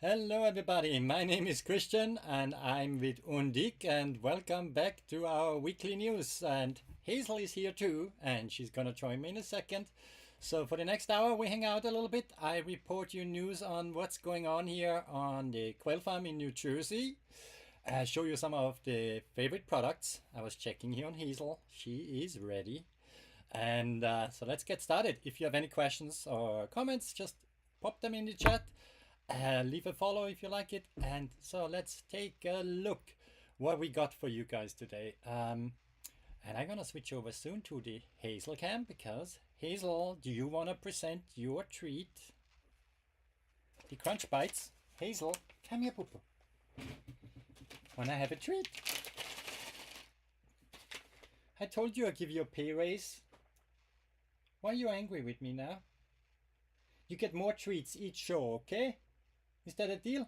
Hello everybody, my name is Christian and I'm with Undique and welcome back to our weekly news. And Hazel is here too and she's gonna join me in a second. So for the next hour we hang out a little bit. I report you news on what's going on here on the Quail Farm in New Jersey. Show you some of the favorite products. I was checking here on Hazel, she is ready. And so let's get started. If you have any questions or comments, just pop them in the chat. Leave a follow if you like it. And so let's take a look what we got for you guys today. And I'm gonna switch over soon to the Hazel cam because Hazel, do you want to present your treat? The Crunch Bites. Hazel, come here, Poopo. Wanna have a treat? I told you I'd give you a pay raise. Why are you angry with me now? You get more treats each show, okay? Is that a deal?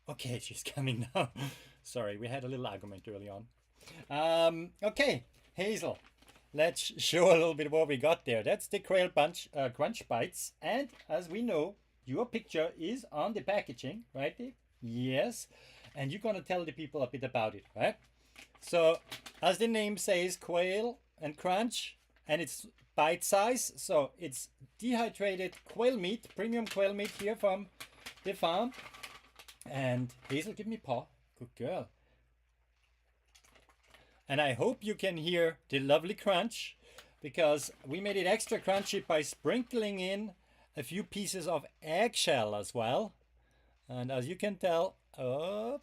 Okay, she's coming now. Sorry, we had a little argument early on. Okay, Hazel, let's show a little bit what we got there. That's the Quail Crunch Bites. And as we know, your picture is on the packaging, right, Dave? Yes. And you're going to tell the people a bit about it, right? So, as the name says, Quail and Crunch, and it's bite size, so it's dehydrated quail meat, premium quail meat here from the farm. And Hazel, give me paw. Good girl. And I hope you can hear the lovely crunch because we made it extra crunchy by sprinkling in a few pieces of eggshell as well. And as you can tell, oh,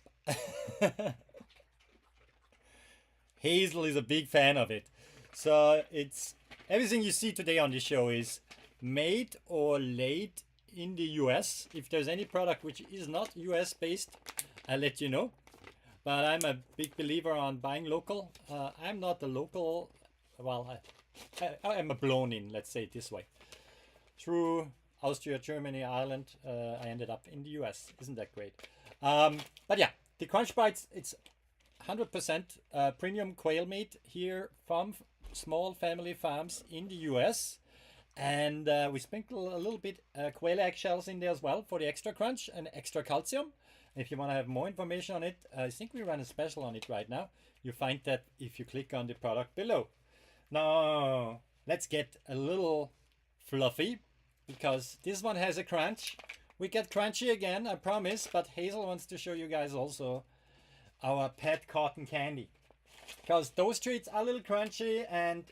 Hazel is a big fan of it. So it's everything you see today on the show is made or laid in the US. If there's any product which is not US based, I'll let you know. But I'm a big believer on buying local. I'm not a local, well, I'm a blown in, let's say it this way. Through Austria, Germany, Ireland, I ended up in the US. Isn't that great? But yeah, the Crunch Bites, it's 100% premium quail meat here from small family farms in the US. And we sprinkle a little bit quail eggshells in there as well for the extra crunch and extra calcium. If you want to have more information on it, I think we run a special on it right now. You find that if you click on the product below. Now, let's get a little fluffy because this one has a crunch. We get crunchy again, I promise, but Hazel wants to show you guys also our pet cotton candy. Because those treats are a little crunchy and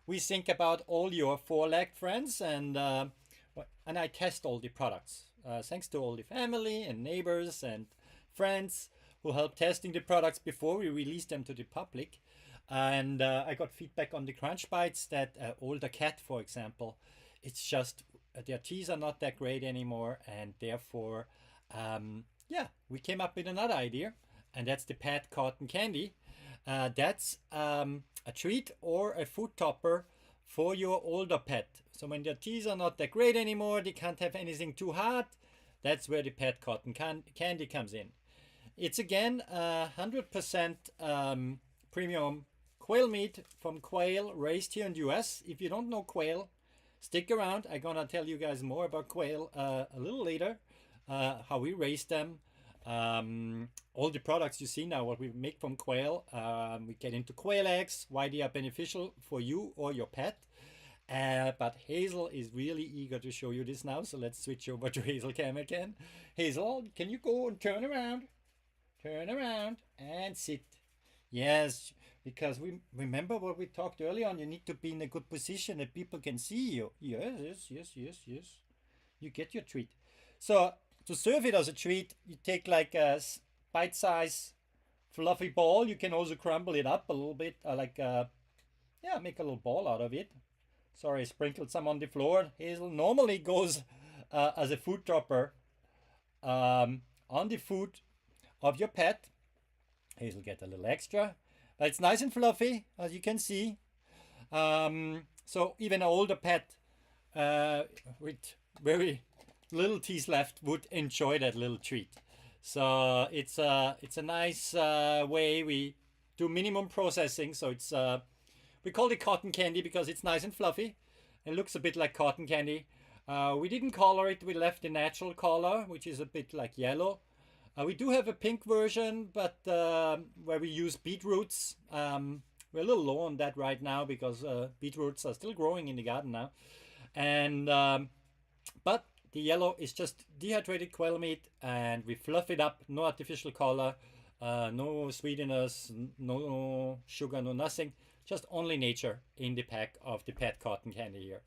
we think about all your four-legged friends and I test all the products. Thanks to all the family and neighbors and friends who help testing the products before we release them to the public. And I got feedback on the Crunch Bites that older cat, for example, it's just their teeth are not that great anymore and therefore, yeah, we came up with another idea and that's the pet cotton candy. That's a treat or a food topper for your older pet. So when their teeth are not that great anymore, they can't have anything too hard, that's where the pet cotton candy comes in. It's again 100% premium quail meat from quail raised here in the US. If you don't know quail, stick around. I'm gonna tell you guys more about quail a little later, how we raise them. All the products you see now, what we make from quail, we get into quail eggs, why they are beneficial for you or your pet. But Hazel is really eager to show you this now, so let's switch over to Hazel cam again. Hazel, can you go and turn around and sit? Yes, because we remember what we talked earlier on, you need to be in a good position that people can see you. Yes. You get your treat. So to serve it as a treat, you take like a bite-size fluffy ball. You can also crumble it up a little bit, yeah, make a little ball out of it. Sorry, I sprinkled some on the floor. Hazel normally goes as a food topper on the food of your pet. Hazel get a little extra, but it's nice and fluffy, as you can see. So even an older pet with very little teeth left would enjoy that little treat. So it's a nice way we do minimum processing. So it's we call it cotton candy because it's nice and fluffy. It looks a bit like cotton candy. We didn't color it, we left the natural color, which is a bit like yellow. We do have a pink version, but where we use beetroots. We're a little low on that right now because beetroots are still growing in the garden now. And but the yellow is just dehydrated quail meat, and we fluff it up. No artificial color, no sweeteners, no sugar, no nothing. Just only nature in the pack of the pet cotton candy here.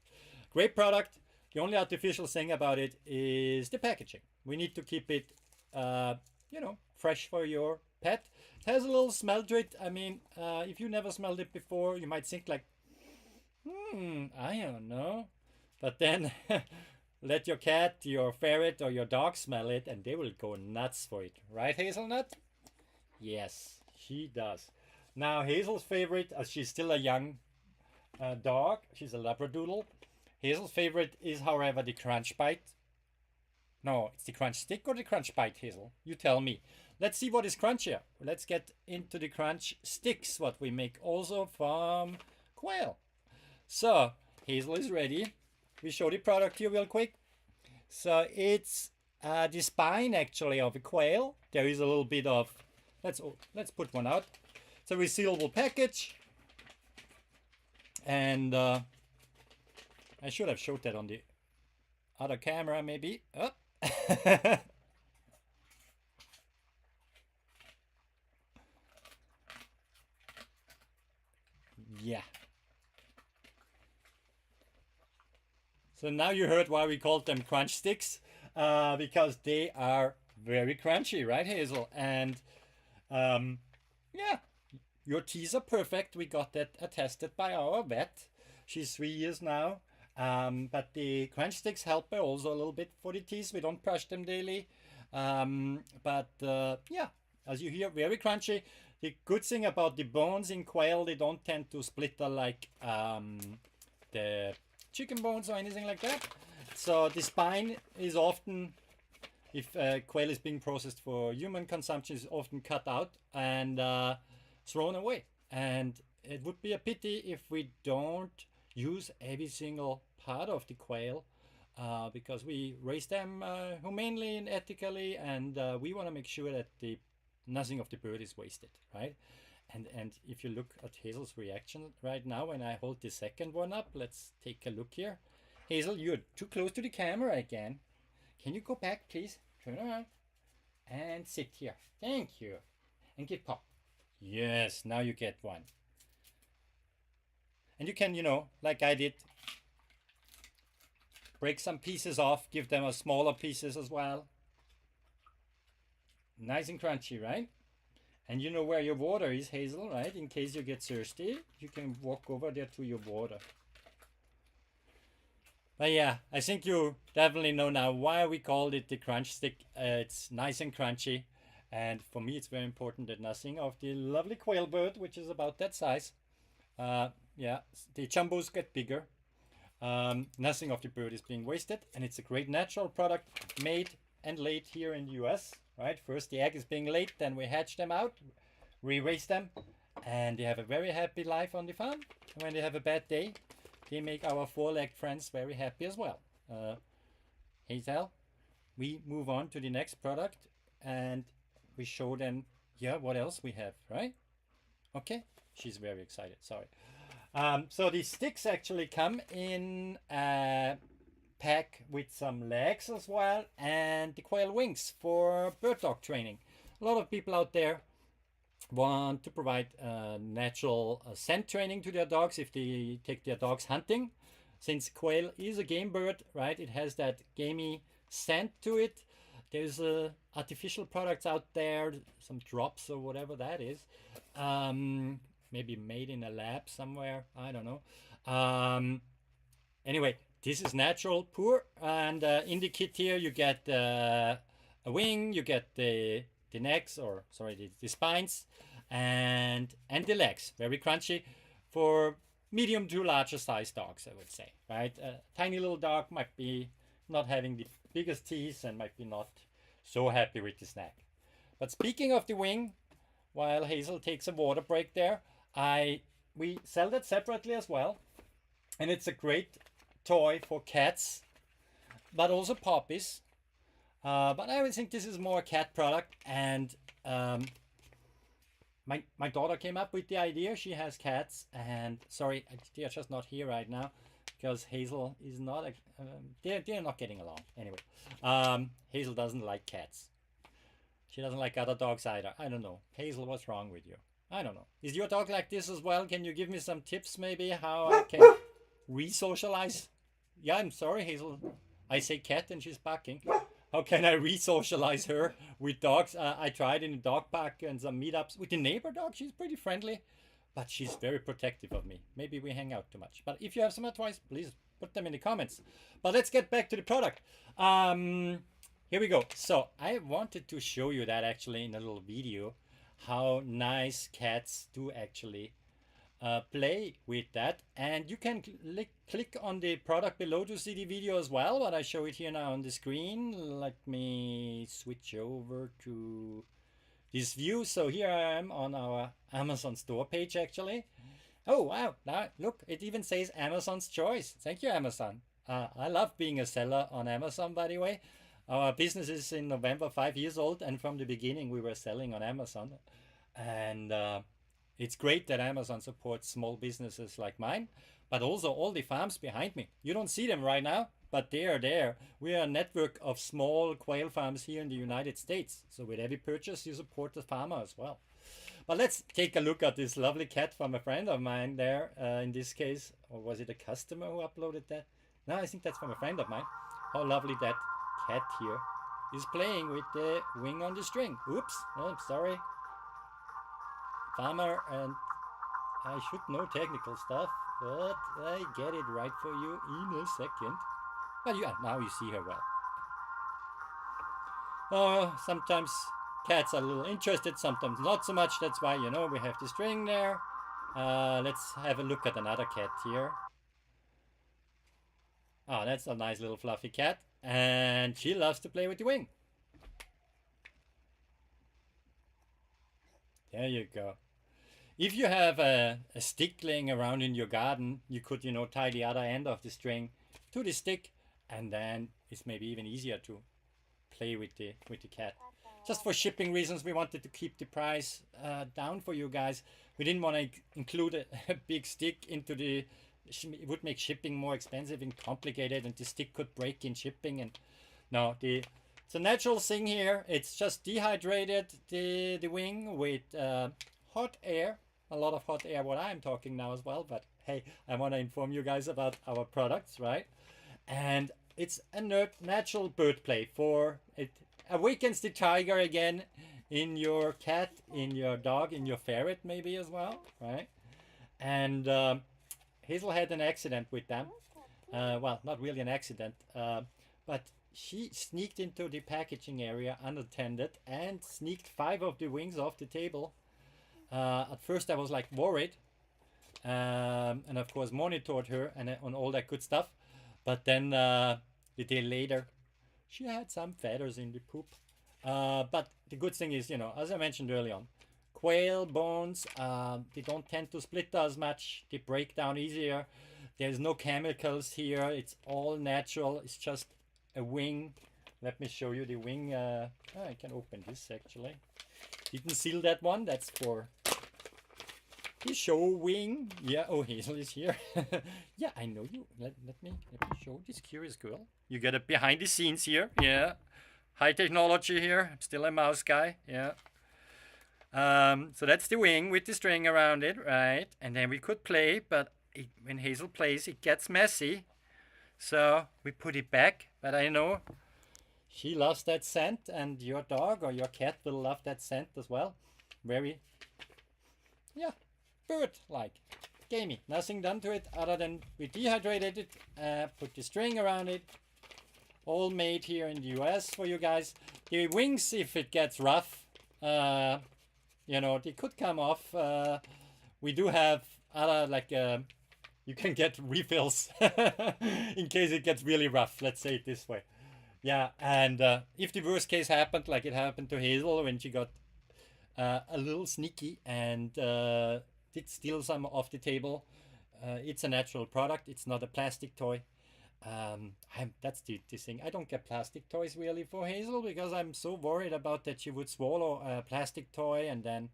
Great product. The only artificial thing about it is the packaging. We need to keep it, fresh for your pet. It has a little smell to it. I mean, if you never smelled it before, you might think like, I don't know. But then let your cat, your ferret, or your dog smell it, and they will go nuts for it. Right, Hazelnut? Yes, she does. Now, Hazel's favorite, as she's still a young dog, she's a Labradoodle. Hazel's favorite is, however, the Crunch Bite. No, it's the Crunch Stick or the Crunch Bite, Hazel? You tell me. Let's see what is crunchier. Let's get into the Crunch Sticks, what we make also from quail. So, Hazel is ready. We show the product here real quick. So, it's the spine, actually, of a quail. There is a little bit of... Let's put one out. It's a resealable package. And I should have showed that on the other camera, maybe. Oh. Yeah. So now you heard why we called them crunch sticks, because they are very crunchy, right, Hazel? And yeah, your teeth are perfect. We got that attested by our vet. She's 3 years now. But the crunch sticks help also a little bit for the teeth. We don't brush them daily. Yeah, as you hear, very crunchy. The good thing about the bones in quail, they don't tend to splitter like the chicken bones or anything like that. So the spine is often, if quail is being processed for human consumption, is often cut out and thrown away. And it would be a pity if we don't use every single part of the quail, because we raise them humanely and ethically, and we want to make sure that nothing of the bird is wasted, right? And if you look at Hazel's reaction right now when I hold the second one up, let's take a look here. Hazel, you're too close to the camera again. Can you go back, please? Turn around and sit here. Thank you. And give pop. Yes, now you get one. And you can, like I did, break some pieces off, give them a smaller pieces as well. Nice and crunchy, right? And you know where your water is, Hazel, right? In case you get thirsty, you can walk over there to your water. But yeah, I think you definitely know now why we called it the crunch stick. It's nice and crunchy. And for me, it's very important that nothing of the lovely quail bird, which is about that size, yeah, the jumbos get bigger. Nothing of the bird is being wasted, and it's a great natural product made and laid here in the US, right? First the egg is being laid, then we hatch them out, re-raise them, and they have a very happy life on the farm. And when they have a bad day, they make our four-legged friends very happy as well. Hazel, we move on to the next product, and we show them, yeah, what else we have, right? Okay, she's very excited, sorry. So these sticks actually come in a pack with some legs as well, and the quail wings for bird dog training. A lot of people out there want to provide natural scent training to their dogs if they take their dogs hunting. Since quail is a game bird, right, it has that gamey scent to it. There's artificial products out there, some drops or whatever that is. Maybe made in a lab somewhere, I don't know. Anyway, this is natural, pure, and in the kit here you get a wing, you get the necks, or sorry, the spines, and the legs. Very crunchy for medium to larger size dogs, I would say, right? A tiny little dog might be not having the biggest teeth and might be not so happy with the snack. But speaking of the wing, while Hazel takes a water break there, we sell that separately as well, and it's a great toy for cats but also puppies. But I would think this is more a cat product. And my daughter came up with the idea. She has cats, and sorry, they are just not here right now because Hazel is not. They're not getting along anyway. Hazel doesn't like cats. She doesn't like other dogs either. I don't know. Hazel, what's wrong with you? I don't know. Is your dog like this as well? Can you give me some tips maybe how I can re-socialize? Yeah, I'm sorry, Hazel. I say cat and she's barking. How can I re-socialize her with dogs? I tried in a dog park and some meetups with the neighbor dog. She's pretty friendly, but she's very protective of me. Maybe we hang out too much. But if you have some advice, please put them in the comments. But let's get back to the product. Here we go. So I wanted to show you that actually in a little video, how nice cats do actually play with that. And you can click on the product below to see the video as well, but I show it here now on the screen. Let me switch over to this view. So here I am on our Amazon store page actually. Oh wow, now look, it even says Amazon's Choice. Thank you, Amazon. I love being a seller on Amazon, by the way. Our business is in November 5 years old, and from the beginning we were selling on Amazon. And it's great that Amazon supports small businesses like mine, but also all the farms behind me. You don't see them right now, but they are there. We are a network of small quail farms here in the United States. So with every purchase, you support the farmer as well. But let's take a look at this lovely cat from a friend of mine there. In this case, or was it a customer who uploaded that? No, I think that's from a friend of mine. How lovely that cat here is playing with the wing on the string. Oops, oh, I'm sorry. Farmer, and I should know technical stuff, but I get it right for you in a second. But yeah, now you see her well. Oh, sometimes cats are a little interested, sometimes not so much. That's why, you know, we have the string there. Let's have a look at another cat here. Oh, that's a nice little fluffy cat. And she loves to play with the wing. There you go. If you have a stick laying around in your garden, you could, you know, tie the other end of the string to the stick, and then it's maybe even easier to play with the cat. Just for shipping reasons, we wanted to keep the price down for you guys. We didn't want to include a big stick into the. It would make shipping more expensive and complicated, and the stick could break in shipping. And no, it's a natural thing here. It's just dehydrated the wing with hot air. A lot of hot air, what I'm talking now as well, but hey, I want to inform you guys about our products, right? And it's a natural bird play for it awakens the tiger again in your cat, in your dog, in your ferret maybe as well, right? And Hazel had an accident with them. Well, not really an accident, but she sneaked into the packaging area unattended and sneaked 5 of the wings off the table. At first I was like worried, and of course monitored her and on all that good stuff. But then the day later, she had some feathers in the poop. But the good thing is, you know, as I mentioned earlier on, quail bones, they don't tend to split as much. They break down easier. There's no chemicals here. It's all natural. It's just a wing. Let me show you the wing. I can open this actually. Didn't seal that one. That's for the show wing. Yeah. Oh, Hazel is here. Yeah, I know you. Let me show this curious girl. You get a behind the scenes here. Yeah. High technology here. I'm still a mouse guy. Yeah. So that's the wing with the string around it, right? And then we could play, but when Hazel plays, it gets messy. So we put it back. But I know she loves that scent, and your dog or your cat will love that scent as well. Very, yeah, bird-like. Gamey. Nothing done to it other than we dehydrated it, put the string around it. All made here in the US for you guys. The wings, if it gets rough, you know, they could come off. We do have other, like, you can get refills in case it gets really rough. Let's say it this way. Yeah, and if the worst case happened, like it happened to Hazel when she got a little sneaky and did steal some off the table, it's a natural product. It's not a plastic toy. That's the thing. I don't get plastic toys really for Hazel because I'm so worried about that she would swallow a plastic toy and then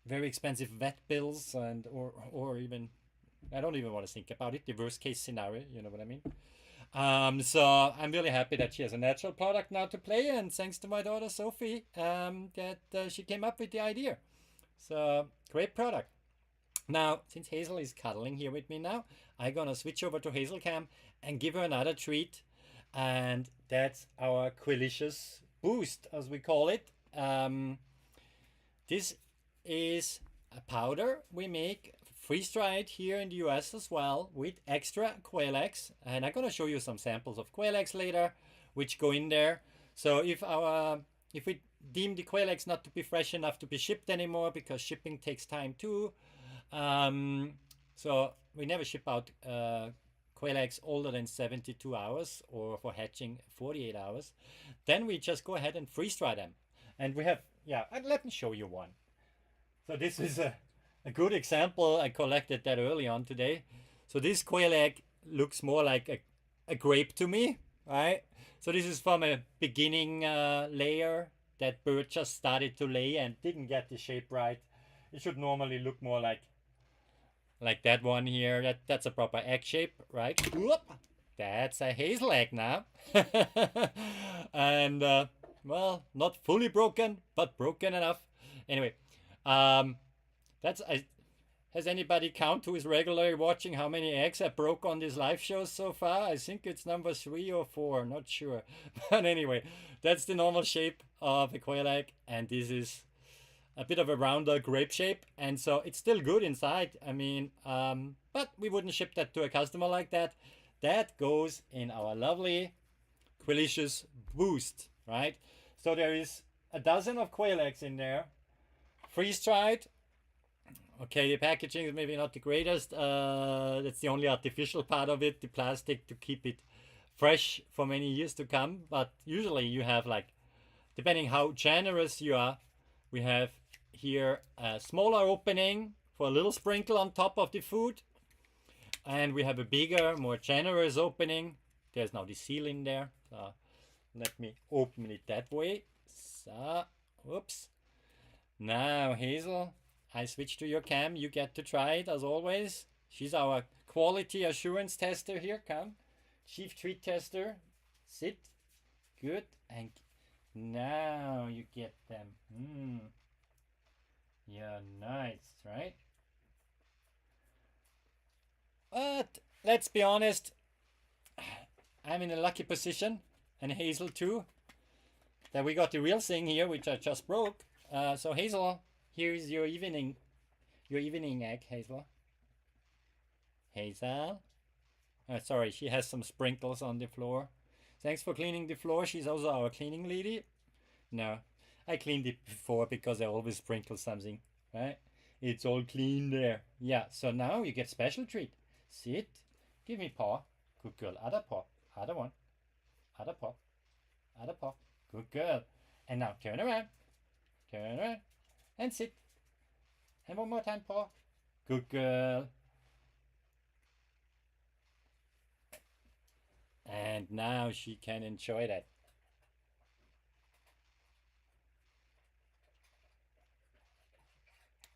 very expensive vet bills and or even I don't even want to think about it. The worst case scenario, you know what I mean? So I'm really happy that she has a natural product now to play, and thanks to my daughter Sophie, that she came up with the idea. So great product. Now, since Hazel is cuddling here with me now, I'm gonna switch over to Hazel Cam and give her another treat, and that's our Quilicious Boost, as we call it. This is a powder we make freeze-dried here in the US as well with extra quail eggs, and I'm gonna show you some samples of quail eggs later which go in there. So if we deem the quail eggs not to be fresh enough to be shipped anymore because shipping takes time too, so we never ship out quail eggs older than 72 hours or for hatching 48 hours, then we just go ahead and freeze dry them. And we have, yeah, let me show you one. So this is a good example. I collected that early on today. So this quail egg looks more like a grape to me, right? So this is from a beginning layer that bird just started to lay and didn't get the shape right. It should normally look more like that one here. That's a proper egg shape, right? Whoop! That's a hazel egg now. And well, not fully broken, but broken enough. Anyway, that's has anybody count who is regularly watching how many eggs I broke on these live shows so far? I think it's number 3 or 4, not sure. But anyway, that's the normal shape of a quail egg, and this is a bit of a rounder grape shape, and so it's still good inside. I mean, but we wouldn't ship that to a customer like that. That goes in our lovely Quilicious Boost, right? So there is a dozen of quail eggs in there, freeze-dried. Okay, the packaging is maybe not the greatest. That's the only artificial part of it, the plastic, to keep it fresh for many years to come. But usually you have, like, depending how generous you are, we have here a smaller opening for a little sprinkle on top of the food. And we have a bigger, more generous opening. There's now the seal in there. So let me open it that way. So, whoops. Now, Hazel, I switch to your cam. You get to try it as always. She's our quality assurance tester here. Come. Chief treat tester. Sit. Good. And now you get them. Yeah, nice, right? But let's be honest, I'm in a lucky position, and Hazel too, that we got the real thing here, which I just broke. So Hazel, here's your evening egg, Hazel. Hazel. Sorry, she has some sprinkles on the floor. Thanks for cleaning the floor. She's also our cleaning lady. No, I cleaned it before because I always sprinkle something, right? It's all clean there. Yeah, so now you get special treat. Sit. Give me paw. Good girl. Other paw. Other one. Other paw. Other paw. Good girl. And now turn around. Turn around. And sit. And one more time, paw. Good girl. And now she can enjoy that.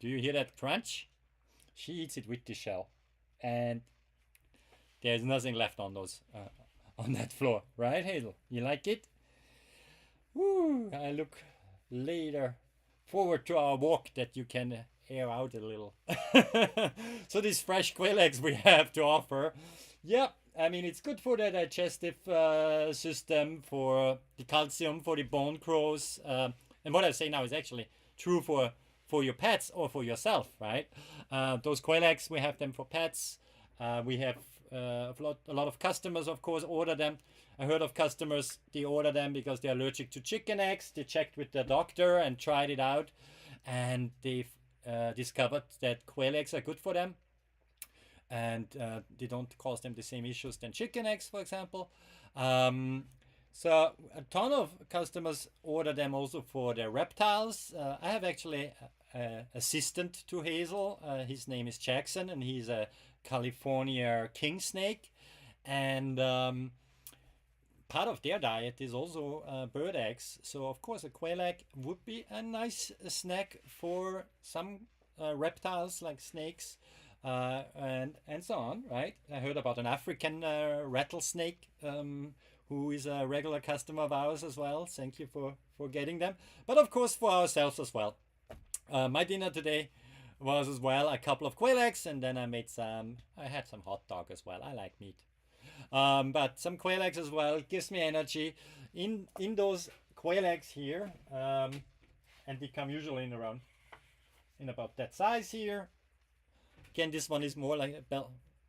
Do you hear that crunch? She eats it with the shell, and there's nothing left on those on that floor, right, Hazel? You like it? Woo! I look later forward to our walk that you can air out a little. So these fresh quail eggs we have to offer, yeah. I mean, it's good for the digestive system, for the calcium, for the bone growth, and what I say now is actually true for your pets or for yourself, right? Those quail eggs, we have them for pets. We have a lot of customers, of course, order them. I heard of customers, they order them because they're allergic to chicken eggs. They checked with their doctor and tried it out, and they've discovered that quail eggs are good for them, and they don't cause them the same issues than chicken eggs, for example. So a ton of customers order them also for their reptiles. I have actually an assistant to Hazel. His name is Jackson, and he's a California king snake. and part of their diet is also bird eggs. So of course a quail egg would be a nice snack for some reptiles like snakes and so on, right? I heard about an African rattlesnake who is a regular customer of ours as well. Thank you for getting them. But of course for ourselves as well. My dinner today was as well a couple of quail eggs, and then I had some hot dog as well. I like meat. But some quail eggs as well gives me energy. In those quail eggs here, and they come usually in about that size here. Again, this one is more like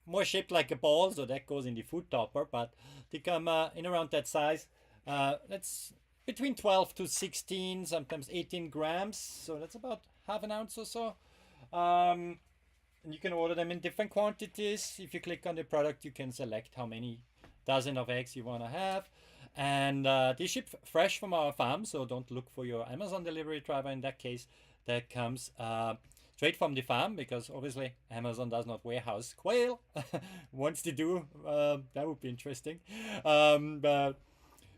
more shaped like a ball, so that goes in the food topper. But they come in around that size. That's between 12 to 16, sometimes 18 grams. So that's about half an ounce or so. And you can order them in different quantities. If you click on the product, you can select how many dozen of eggs you want to have. And they ship fresh from our farm, so don't look for your Amazon delivery driver in that case. That comes straight from the farm, because obviously Amazon does not warehouse quail. Once they do, that would be interesting.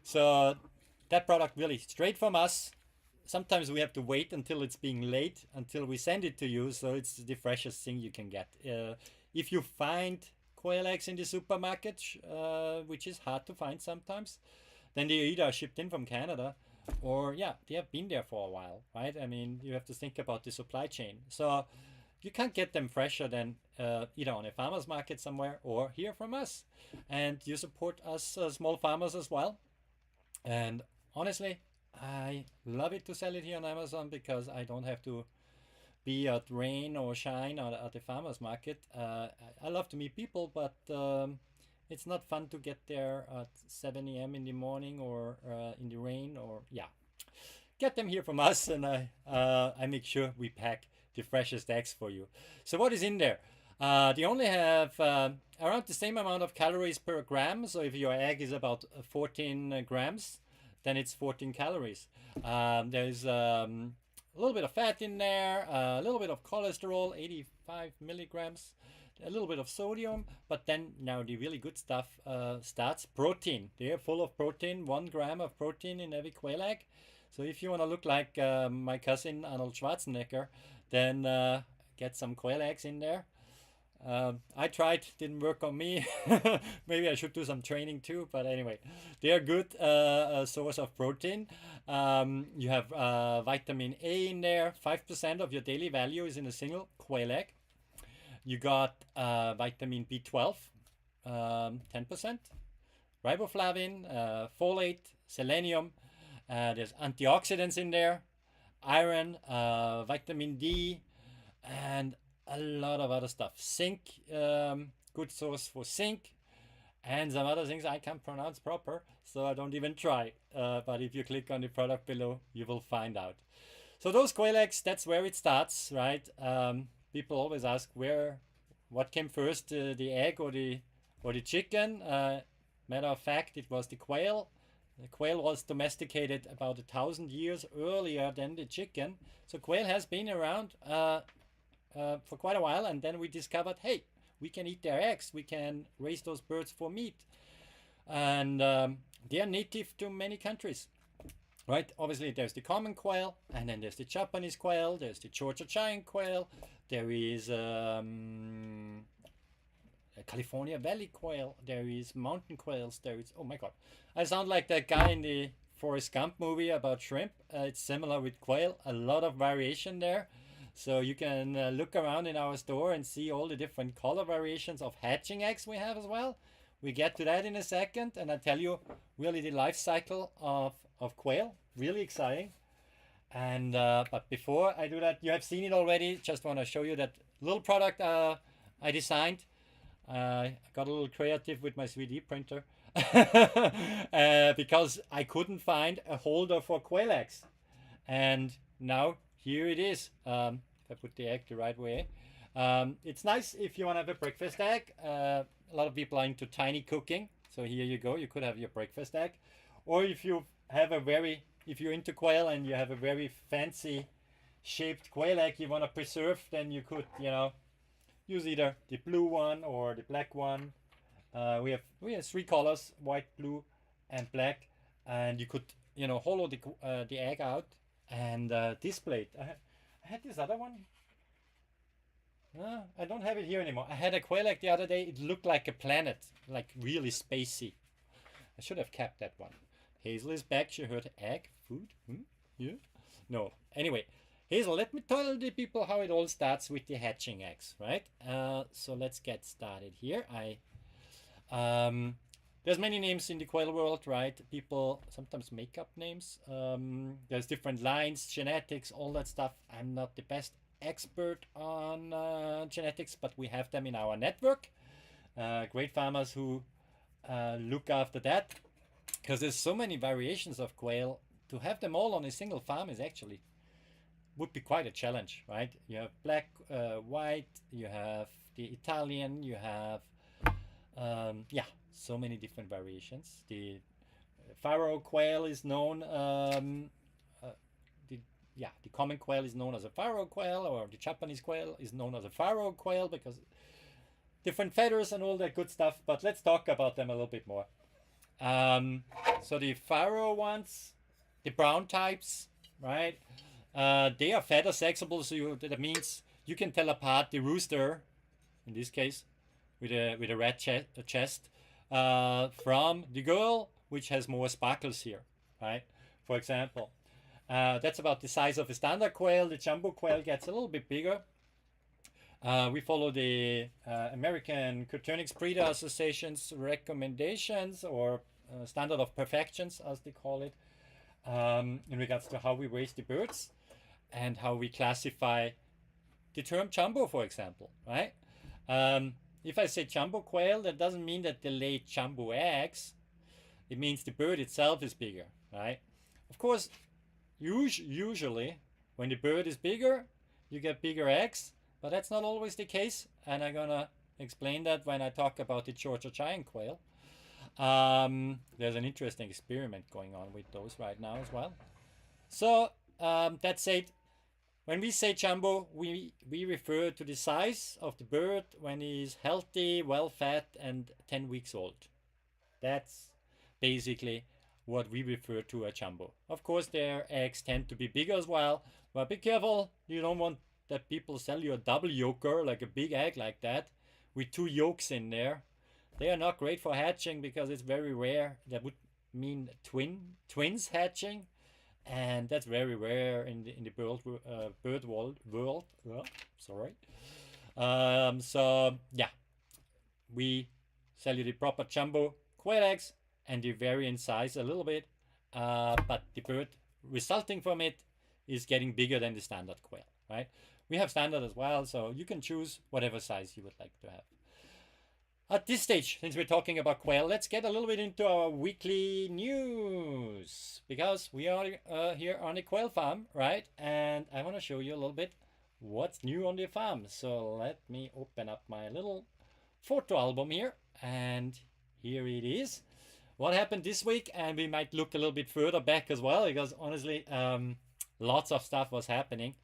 So that product really straight from us. Sometimes we have to wait until it's being laid until we send it to you, so it's the freshest thing you can get. If you find quail eggs in the supermarket, which is hard to find sometimes, then they either are shipped in from Canada, or yeah, they have been there for a while, right? I mean, you have to think about the supply chain. So you can't get them fresher than either on a farmer's market somewhere or here from us. And you support us small farmers as well. And honestly, I love it to sell it here on Amazon, because I don't have to be at rain or shine or at the farmer's market. I love to meet people, but it's not fun to get there at 7 a.m. in the morning or in the rain, or yeah. Get them here from us, and I make sure we pack the freshest eggs for you. So what is in there? They only have around the same amount of calories per gram. So if your egg is about 14 grams, then it's 14 calories. There's a little bit of fat in there, a little bit of cholesterol, 85 milligrams, a little bit of sodium, but then now the really good stuff starts. Protein. They're full of protein, 1 gram of protein in every quail egg. So if you want to look like my cousin Arnold Schwarzenegger, then get some quail eggs in there. I tried, didn't work on me. Maybe I should do some training too, but anyway, they are good source of protein. You have vitamin A in there. 5% of your daily value is in a single quail egg. You got vitamin B12, 10%, riboflavin, folate, selenium. There's antioxidants in there, iron, vitamin D, and a lot of other stuff. Zinc, good source for zinc, and some other things I can't pronounce proper, so I don't even try. But if you click on the product below, you will find out. So those quail eggs, that's where it starts, right? People always ask what came first, the egg or the chicken. Matter of fact, it was the quail. The quail was domesticated about 1,000 years earlier than the chicken. So quail has been around for quite a while, and then we discovered, hey, we can eat their eggs, we can raise those birds for meat, and they are native to many countries, right? Obviously there's the common quail, and then there's the Japanese quail, there's the Georgia giant quail, there is a California valley quail, there is mountain quails, there is, oh my god, I sound like that guy in the Forrest Gump movie about shrimp. It's similar with quail, a lot of variation there. So you can look around in our store and see all the different color variations of hatching eggs we have as well. We get to that in a second, and I tell you really the life cycle of quail. Really exciting. And but before I do that, you have seen it already. Just want to show you that little product I designed. I got a little creative with my 3D printer because I couldn't find a holder for quail eggs. And now here it is. If I put the egg the right way. It's nice if you want to have a breakfast egg. A lot of people are into tiny cooking. So here you go. You could have your breakfast egg. Or if you have if you're into quail and you have a very fancy shaped quail egg you want to preserve, then you could, use either the blue one or the black one. we have three colors: white, blue, and black, and you could hollow the egg out and display it. I had this other one. I don't have it here anymore. I had a quail egg the other day. It looked like a planet, like really spacey. I should have kept that one. Hazel is back. She heard egg, food. Yeah. No. Anyway, Hazel, let me tell the people how it all starts with the hatching eggs, right? So let's get started here. There's many names in the quail world, right? People sometimes make up names. There's different lines, genetics, all that stuff. I'm not the best expert on genetics, but we have them in our network. Great farmers who look after that, because there's so many variations of quail. To have them all on a single farm is actually would be quite a challenge, right? You have black, white, you have the Italian, you have so many different variations. The Faro quail is known. The common quail is known as a Faro quail, or the Japanese quail is known as a Faro quail because different feathers and all that good stuff. But let's talk about them a little bit more. So the Faro ones, the brown types, right? They are feather sexable, so that means you can tell apart the rooster, in this case, with a red chest, from the girl, which has more sparkles here, right? For example, that's about the size of a standard quail. The jumbo quail gets a little bit bigger. We follow the American Coturnix Breeder Association's recommendations, or standard of perfections, as they call it, in regards to how we raise the birds and how we classify the term jumbo, for example, right? If I say jumbo quail, that doesn't mean that they lay jumbo eggs. It means the bird itself is bigger, right? Of course, usually when the bird is bigger, you get bigger eggs, but that's not always the case, and I'm gonna explain that when I talk about the Georgia giant quail. There's an interesting experiment going on with those right now as well. So that said, when we say jumbo, we refer to the size of the bird when he's healthy, well fed, and 10 weeks old. That's basically what we refer to as jumbo. Of course, their eggs tend to be bigger as well, but be careful. You don't want that people sell you a double yolker, like a big egg like that, with two yolks in there. They are not great for hatching because it's very rare. That would mean twins hatching, and that's very rare in the bird world. Sorry. So yeah, we sell you the proper jumbo quail eggs, and they vary in size a little bit, but the bird resulting from it is getting bigger than the standard quail, right? We have standard as well, so you can choose whatever size you would like to have. At this stage, since we're talking about quail, let's get a little bit into our weekly news, because we are here on a quail farm, right? And I want to show you a little bit what's new on the farm. So let me open up my little photo album here, and here it is. What happened this week, and we might look a little bit further back as well, because honestly, lots of stuff was happening.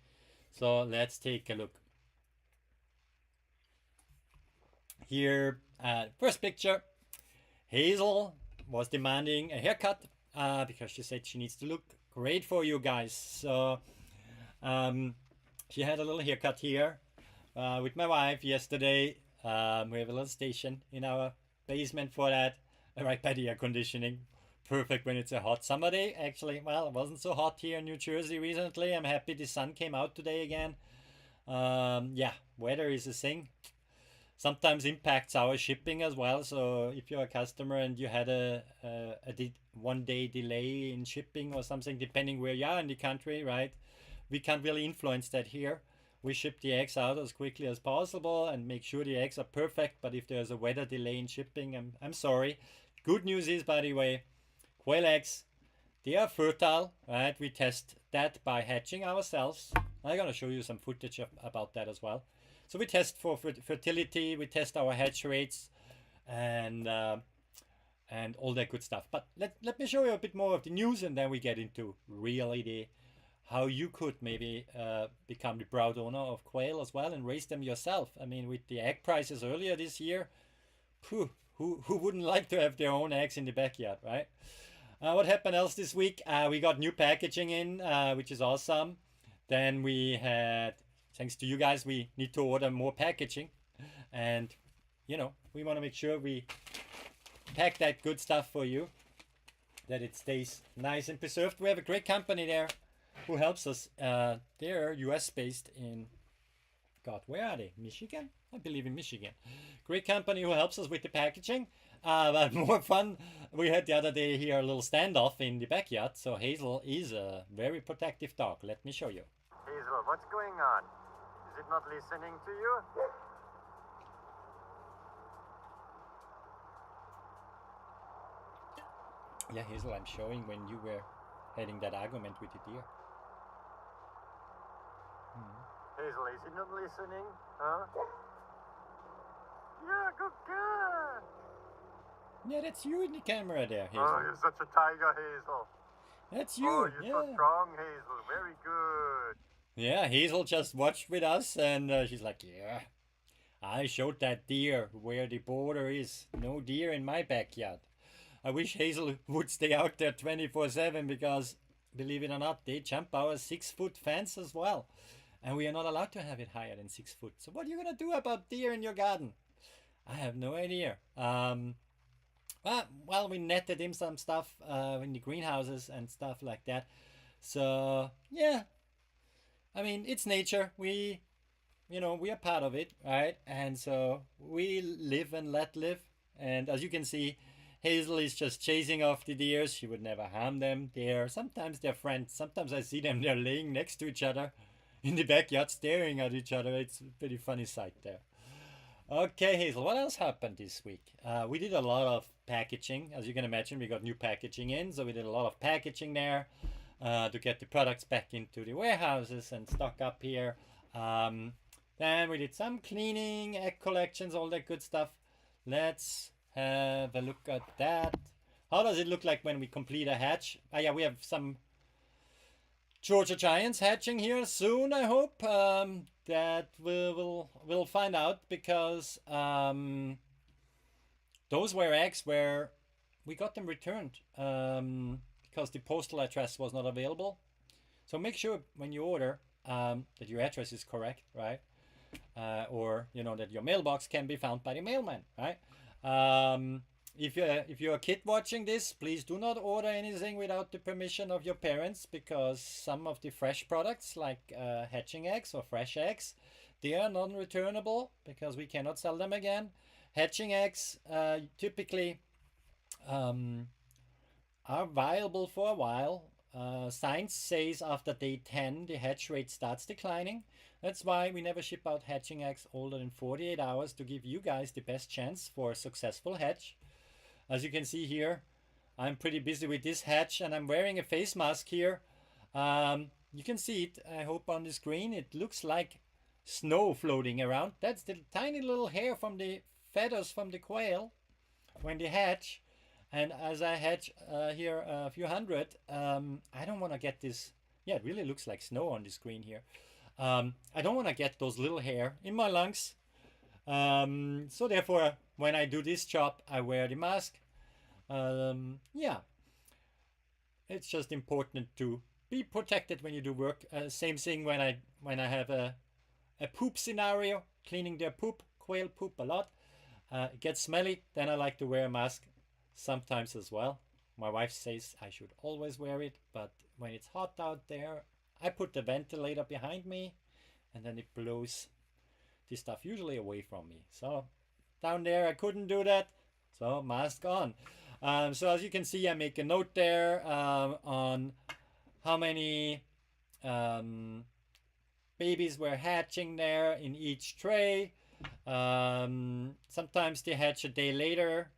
So let's take a look. Here, first picture, Hazel was demanding a haircut because she said she needs to look great for you guys. So she had a little haircut here with my wife yesterday. We have a little station in our basement for that, right by the air conditioning. Perfect when it's a hot summer day. Actually, well, it wasn't so hot here in New Jersey recently. I'm happy the sun came out today again. Yeah, weather is a thing. Sometimes impacts our shipping as well. So if you're a customer and you had a 1 day delay in shipping or something, depending where you are in the country, right? We can't really influence that here. We ship the eggs out as quickly as possible and make sure the eggs are perfect. But if there's a weather delay in shipping, I'm sorry. Good news is, by the way, quail eggs, they are fertile, right? We test that by hatching ourselves. I'm gonna show you some footage about that as well. So we test for fertility, we test our hatch rates, and all that good stuff. But let me show you a bit more of the news, and then we get into really how you could maybe become the proud owner of quail as well and raise them yourself. I mean, with the egg prices earlier this year, who who wouldn't like to have their own eggs in the backyard, right? What happened else this week? We got new packaging in, which is awesome. Then we had, thanks to you guys, we need to order more packaging. And, you know, we want to make sure we pack that good stuff for you, that it stays nice and preserved. We have a great company there who helps us. They're US based in, God, where are they? Michigan? I believe in Michigan. Great company who helps us with the packaging. But more fun, we had the other day here a little standoff in the backyard. So Hazel is a very protective dog. Let me show you. Hazel, what's going on? Is it not listening to you? Yeah, Hazel, I'm showing when you were having that argument with the deer. Hazel, is it not listening? Huh? Yeah, good girl. Yeah, that's you in the camera there, Hazel. Oh, you're such a tiger, Hazel. That's you. Oh, you're so strong, Hazel. Very good. Yeah, Hazel just watched with us and she's like, yeah, I showed that deer where the border is. No deer in my backyard. I wish Hazel would stay out there 24/7 because, believe it or not, they jump our 6-foot fence as well. And we are not allowed to have it higher than 6 foot. So what are you going to do about deer in your garden? I have no idea. Well, we netted him some stuff in the greenhouses and stuff like that. So, yeah. I mean, it's nature. We are part of it, right? And so we live and let live. And as you can see, Hazel is just chasing off the deers. She would never harm them. Sometimes they're friends. Sometimes I see them, they're laying next to each other in the backyard staring at each other. It's a pretty funny sight there. Okay, Hazel, what else happened this week? We did a lot of packaging. As you can imagine, we got new packaging in. So we did a lot of packaging there to get the products back into the warehouses and stock up here. Then we did some cleaning, egg collections, all that good stuff. Let's have a look at that. How does it look like when we complete a hatch? Yeah, we have some Georgia Giants hatching here soon, I hope. That we'll find out because those were eggs where we got them returned because the postal address was not available. So make sure when you order that your address is correct, right? Or that your mailbox can be found by the mailman, right? If you're a kid watching this, please do not order anything without the permission of your parents, because some of the fresh products like hatching eggs or fresh eggs, they are non-returnable because we cannot sell them again. Hatching eggs typically are viable for a while. Science says after day 10 the hatch rate starts declining. That's why we never ship out hatching eggs older than 48 hours to give you guys the best chance for a successful hatch. As you can see here, I'm pretty busy with this hatch and I'm wearing a face mask here. You can see it, I hope, on the screen. It looks like snow floating around. That's the tiny little hair from the feathers from the quail when they hatch. And as I hatch here a few hundred, I don't want to get this. Yeah, it really looks like snow on the screen here. I don't want to get those little hair in my lungs. So therefore, when I do this job, I wear the mask. Yeah, it's just important to be protected when you do work. Same thing when I have a poop scenario, cleaning their poop. Quail poop a lot. It gets smelly. Then I like to wear a mask sometimes as well. My wife says I should always wear it, but when it's hot out there, I put the ventilator behind me and then it blows this stuff usually away from me. So down there I couldn't do that, so mask on. So as you can see, I make a note there on how many babies were hatching there in each tray. Sometimes they hatch a day later,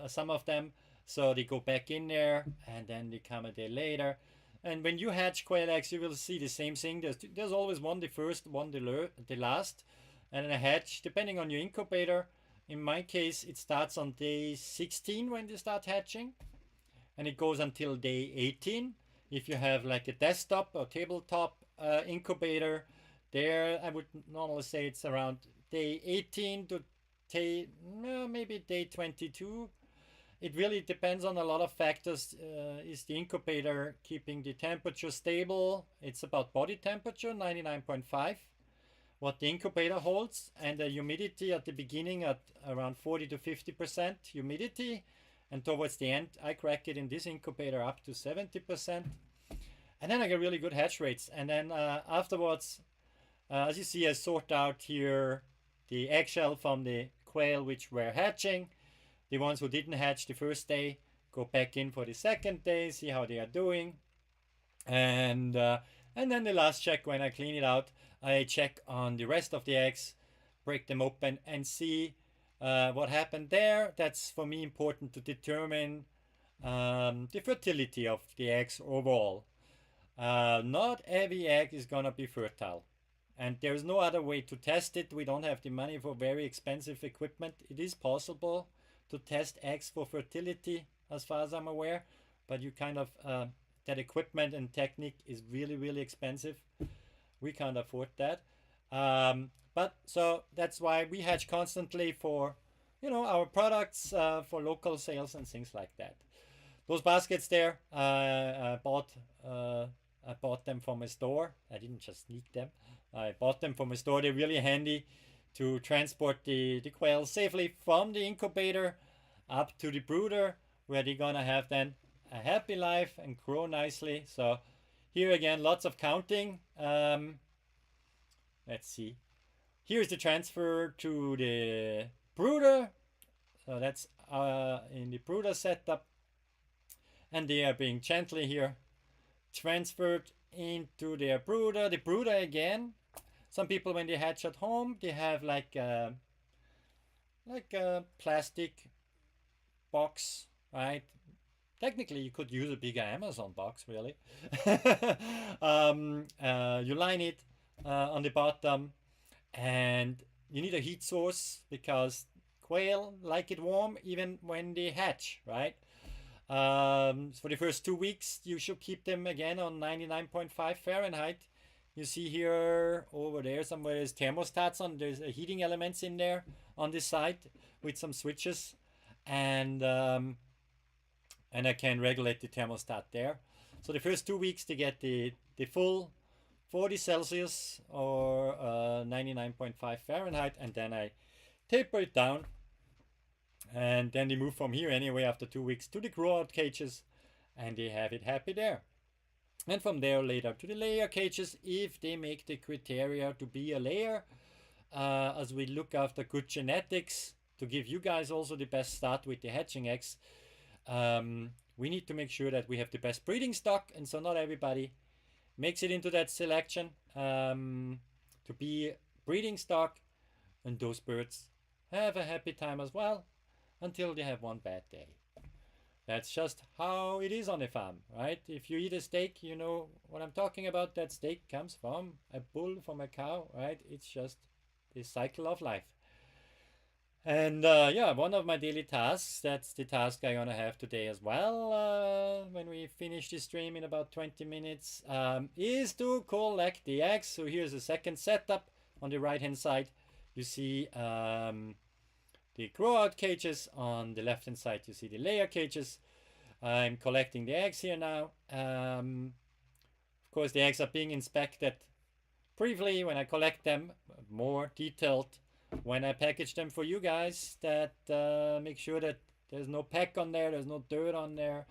some of them, so they go back in there and then they come a day later. And when you hatch quail eggs, you will see the same thing. There's always one the first, one the last, and a hatch depending on your incubator. In my case, it starts on day 16 when they start hatching, and it goes until day 18. If you have like a desktop or tabletop incubator, there I would normally say it's around day 18 to maybe day 22. It really depends on a lot of factors. Is the incubator keeping the temperature stable? It's about body temperature, 99.5, what the incubator holds, and the humidity at the beginning at around 40 to 50% humidity. And towards the end, I crack it in this incubator up to 70%. And then I get really good hatch rates. And then afterwards, as you see, I sort out here the eggshell from the quail which were hatching. The ones who didn't hatch the first day go back in for the second day, see how they are doing. And then the last check, when I clean it out, I check on the rest of the eggs, break them open and see what happened there. That's for me important to determine the fertility of the eggs overall. Not every egg is gonna be fertile, and there's no other way to test it. We don't have the money for very expensive equipment. It is possible to test eggs for fertility, as far as I'm aware, but you kind of that equipment and technique is really, really expensive. We can't afford that. But so that's why we hatch constantly for, our products, for local sales and things like that. Those baskets there, I bought them from a store. I didn't just sneak them. I bought them from a store. They're really handy to transport the quails safely from the incubator up to the brooder, where they're gonna have then a happy life and grow nicely. So here again, lots of counting. Let's see. Here's the transfer to the brooder. So that's in the brooder setup, and they are being gently here transferred into their brooder. The brooder again. Some people, when they hatch at home, they have like a plastic box, right? Technically, you could use a bigger Amazon box, really. You line it on the bottom, and you need a heat source because quail like it warm even when they hatch, right? For the first 2 weeks, you should keep them again on 99.5 Fahrenheit. You see here over there somewhere there's thermostats on. There's heating elements in there on this side with some switches, and I can regulate the thermostat there. So the first 2 weeks they get the full 40 Celsius or 99.5 Fahrenheit, and then I taper it down. And then they move from here anyway after 2 weeks to the grow out cages, and they have it happy there. And from there later to the layer cages if they make the criteria to be a layer. As we look after good genetics to give you guys also the best start with the hatching eggs, we need to make sure that we have the best breeding stock, and so not everybody makes it into that selection to be breeding stock, and those birds have a happy time as well until they have one bad day. That's just how it is on a farm, right? If you eat a steak, you know what I'm talking about. That steak comes from a bull, from a cow, right? It's just the cycle of life. And one of my daily tasks, that's the task I'm gonna have today as well, when we finish this stream in about 20 minutes, is to collect the eggs. So here's the second setup. On the right hand side, you see the grow out cages. On the left hand side, you see the layer cages. I'm collecting the eggs here now. Of course, the eggs are being inspected briefly when I collect them, more detailed when I package them for you guys, that make sure that there's no peck on there, there's no dirt on there.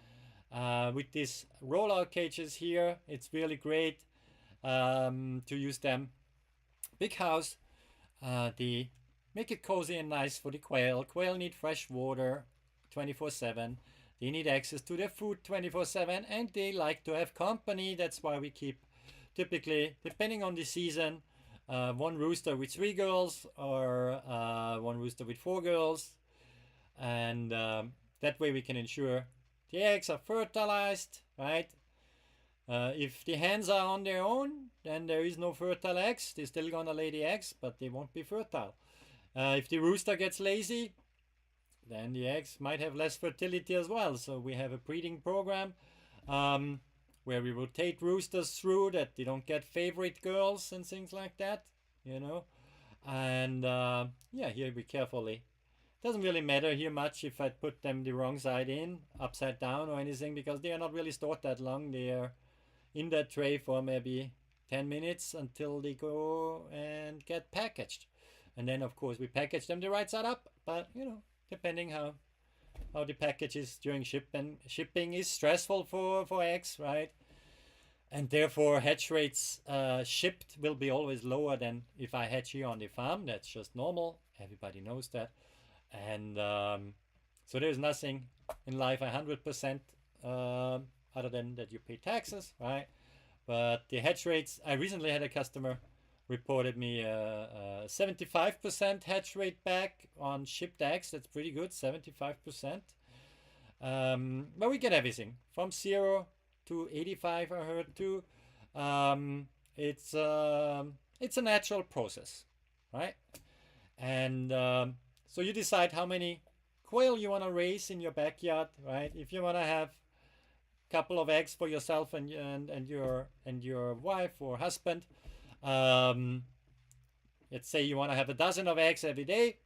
With these rollout cages here, it's really great to use them because they make it cozy and nice for the quail. Quail need fresh water 24/7. They need access to their food 24/7, and they like to have company. That's why we keep, typically, depending on the season, one rooster with 3 girls or one rooster with 4 girls, and that way we can ensure the eggs are fertilized, right? If the hens are on their own, then there is no fertile eggs. They're still gonna lay the eggs, but they won't be fertile. If the rooster gets lazy, then the eggs might have less fertility as well. So we have a breeding program where we rotate roosters through, that they don't get favorite girls and things like that, And here we carefully Doesn't really matter here much if I put them the wrong side in, upside down or anything, because they are not really stored that long. They are in that tray for maybe 10 minutes until they go and get packaged. And then of course we package them the right side up, but you know, depending how the package is during shipping is stressful for eggs, right? And therefore hatch rates shipped will be always lower than if I hatch here on the farm. That's just normal, everybody knows that. And so there's nothing in life 100% other than that you pay taxes, right? But the hatch rates, I recently had a customer reported me a 75% hatch rate back on shipped eggs. That's pretty good, 75%. But we get everything from 0 to 85, I heard too. It's a natural process, right? And so you decide how many quail you want to raise in your backyard, right? If you want to have a couple of eggs for yourself and your wife or husband, let's say you want to have a dozen of eggs every day,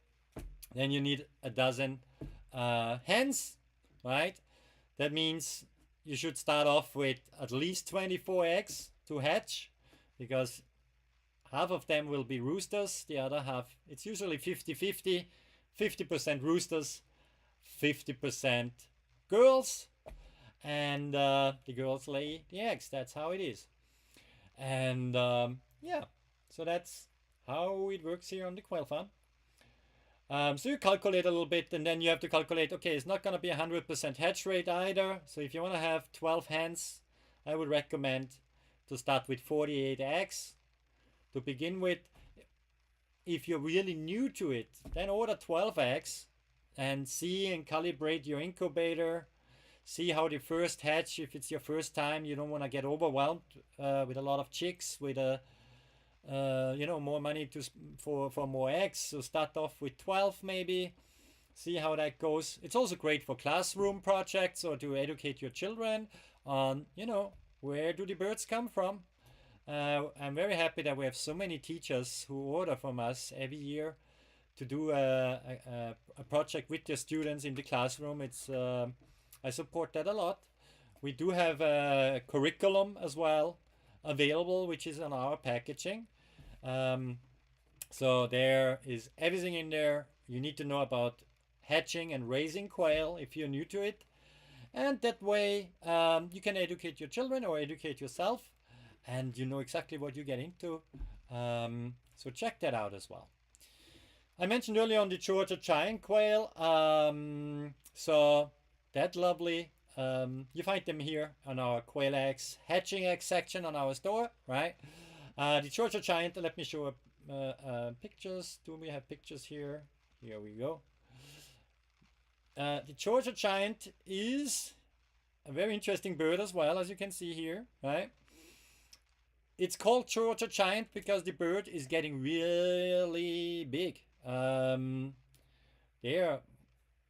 then you need a dozen hens, right? That means you should start off with at least 24 eggs to hatch, because half of them will be roosters, the other half, it's usually 50-50, 50% roosters, 50% girls, and the girls lay the eggs. That's how it is. And yeah, so that's how it works here on the Quail Farm. So you calculate a little bit, and then you have to calculate, okay, it's not going to be 100% hatch rate either. So if you want to have 12 hens, I would recommend to start with 48 eggs to begin with. If you're really new to it, then order 12 eggs and see and calibrate your incubator. See how the first hatch, if it's your first time, you don't want to get overwhelmed with a lot of chicks, with a more money for more eggs. So start off with 12 maybe, see how that goes. It's also great for classroom projects or to educate your children on, where do the birds come from. I'm very happy that we have so many teachers who order from us every year to do a project with their students in the classroom. I support that a lot. We do have a curriculum as well available, which is on our packaging. So there is everything in there you need to know about hatching and raising quail if you're new to it. And that way you can educate your children or educate yourself, and you know exactly what you get into. So check that out as well. I mentioned earlier on the Georgia giant quail. So that lovely. You find them here on our quail eggs, hatching egg section on our store, right? The Georgia giant, let me show pictures. Do we have pictures here? Here we go. The Georgia giant is a very interesting bird as well, as you can see here, right? It's called Georgia giant because the bird is getting really big. They are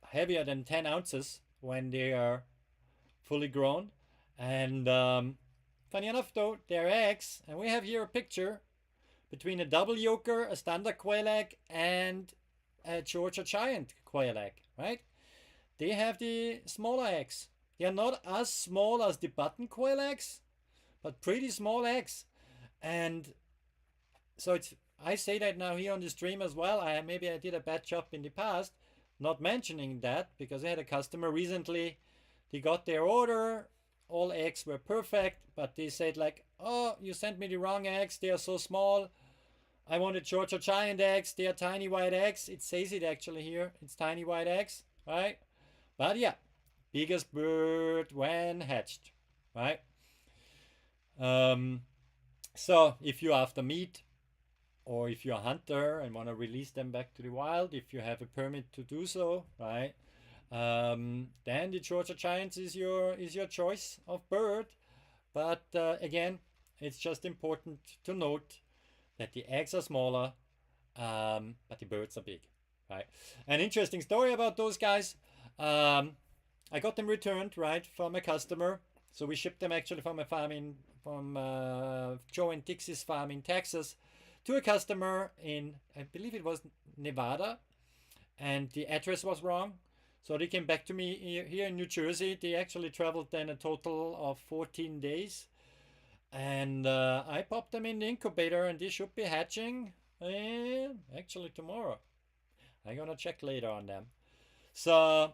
heavier than 10 ounces when they are fully grown. And funny enough though, they're eggs, and we have here a picture between a double yolker, a standard quail egg, and a Georgia giant quail egg, right? They have the smaller eggs. They are not as small as the button quail eggs, but pretty small eggs. And so I say that now here on the stream as well. Maybe I did a bad job in the past not mentioning that, because I had a customer recently. They got their order, all eggs were perfect, but they said like, oh, you sent me the wrong eggs, they are so small. I wanted Georgia giant eggs, they are tiny white eggs. It says it actually here, it's tiny white eggs, right? But yeah, biggest bird when hatched, right? So if you're after meat, or if you're a hunter and want to release them back to the wild, if you have a permit to do so, right? Then the Georgia giant is your choice of bird. But again, it's just important to note that the eggs are smaller, but the birds are big, right? An interesting story about those guys. I got them returned, right, from a customer. So we shipped them actually from a farm from Joe and Dixie's farm in Texas to a customer in, I believe it was Nevada. and the address was wrong. So they came back to me here in New Jersey. They actually traveled then a total of 14 days. And I popped them in the incubator, and they should be hatching actually tomorrow. I'm gonna check later on them. So